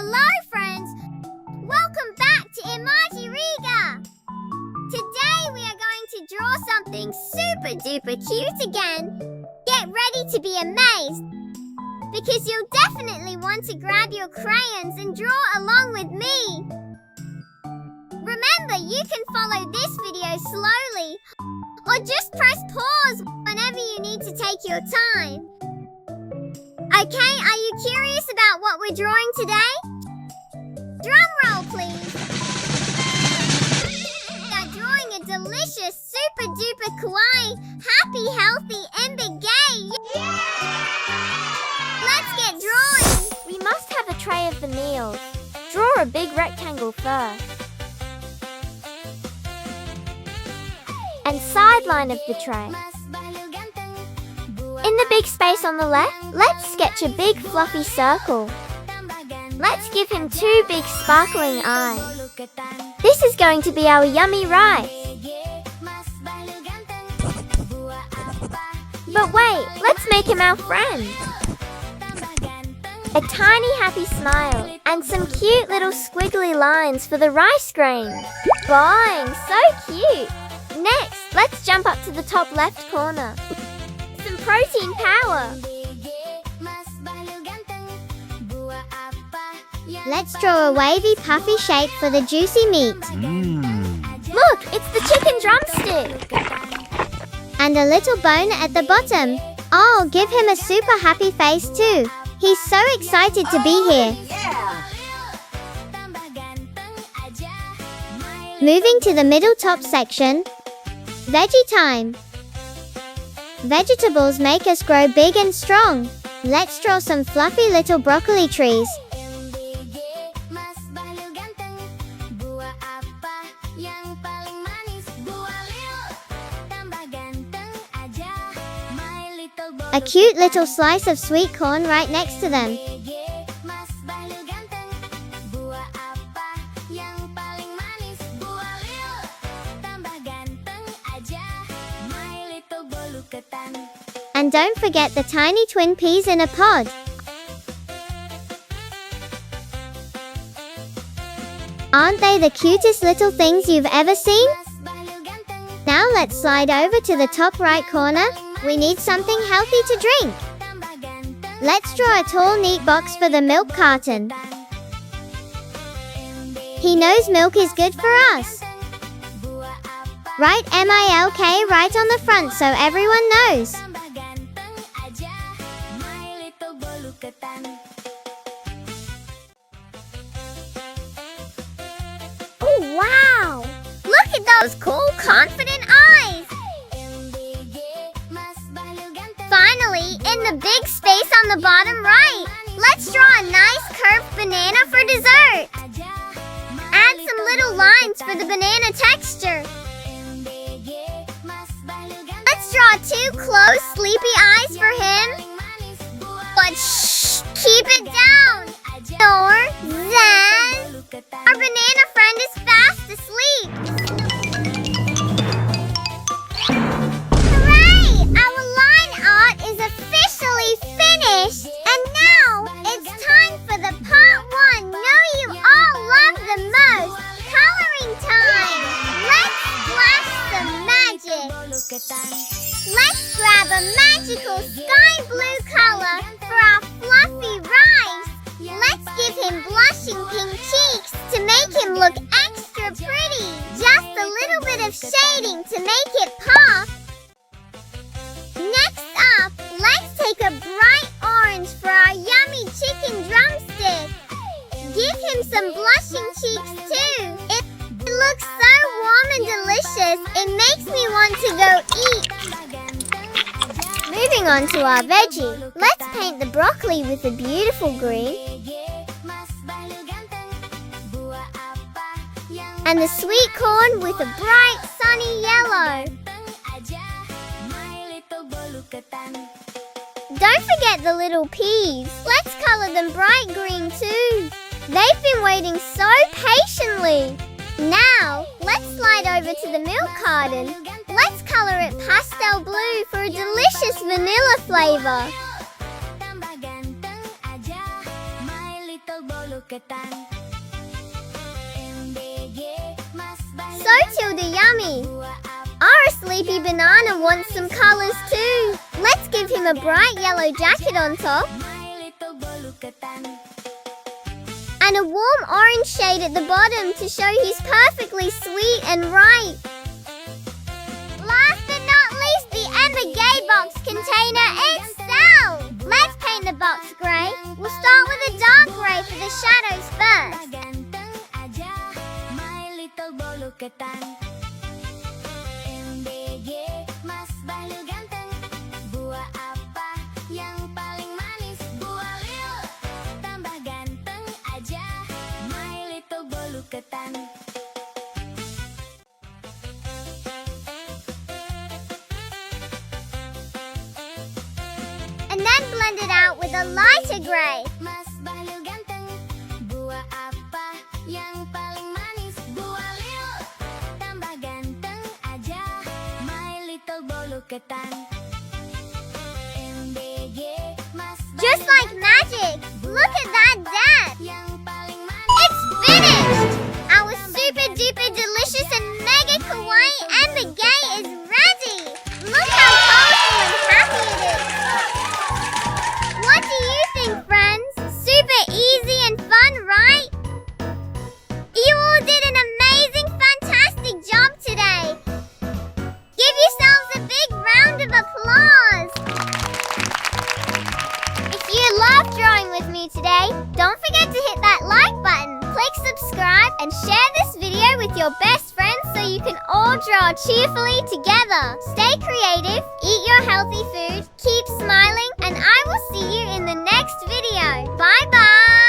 Hello friends! Welcome back to Emoji Riga! Today we are going to draw something super duper cute again. Get ready to be amazed, because you'll definitely want to grab your crayons and draw along with me. Remember, you can follow this video slowly, or just press pause whenever you need to take your time. Okay, are you curious about what we're drawing today? Drum roll, please. We are drawing a delicious, super duper kawaii, happy, healthy MBG. Yeah! Let's get drawing. We must have a tray of the meals. Draw a big rectangle first. And sideline of the tray. In the big space on the left, let's sketch a big fluffy circle. Let's give him two big sparkling eyes. This is going to be our yummy rice. But wait, let's make him our friend. A tiny happy smile and some cute little squiggly lines for the rice grains. Boing, so cute. Next, let's jump up to the top left corner. Some protein power. Let's draw a wavy puffy shape for the juicy meat. Look, it's the chicken drumstick. And a little bone at the bottom. Oh, give him a super happy face too. He's so excited to be here. Moving to the middle top section. Veggie time. Vegetables make us grow big and strong. Let's draw some fluffy little broccoli trees. A cute little slice of sweet corn right next to them. And don't forget the tiny twin peas in a pod. Aren't they the cutest little things you've ever seen? Now let's slide over to the top right corner. We need something healthy to drink. Let's draw a tall, neat box for the milk carton. He knows milk is good for us. Write MILK right on the front so everyone knows. Oh wow! Look at those cool, confident eyes! Finally, in the big space on the bottom right, let's draw a nice curved banana for dessert. Add some little lines for the banana texture. Let's draw two closed, sleepy eyes for him. But shh, keep it down. Or then, our banana friend is fast asleep. Hooray! Our line art is officially finished. And now, it's time for the part one. Know you all love the most. Coloring time. Let's splash some magic. Let's grab a magical sky blue color for our fluffy rice. Let's give him blushing pink cheeks to make him look extra pretty. Just a little bit of shading to make it pop. Next up, let's take a bright orange for our yummy chicken drumstick. Give him some blushing cheeks too. It looks so warm and delicious, it makes me want to go eat. Moving on to our veggie, let's paint the broccoli with a beautiful green. And the sweet corn with a bright sunny yellow. Don't forget the little peas. Let's color them bright green too. They've been waiting so patiently. Now, let's slide over to the milk carton. Let's color it pastel blue for a delicious vanilla flavor. So Tilda yummy. Our sleepy banana wants some colors too. Let's give him a bright yellow jacket on top. And a warm orange shade at the bottom to show he's perfectly sweet and ripe. Last but not least, the MBG box container itself. Let's paint the box grey. We'll start with a dark grey for the shadows first. And then blend it out with a lighter grey. Just like magic! Look at that depth! It's finished! Our super duper delicious and mega kawaii MBG is ready! Look how colorful and happy it is! What do you think, friends? Super easy and fun, right? You all did an amazing, fantastic job today! Give yourselves a big round of applause! If you loved drawing with me today, don't forget to hit that like button, click subscribe, and share this video with your best friends so you can all draw cheerfully together. Stay creative, eat your healthy food, keep smiling, and I will see you in the next video. Bye bye!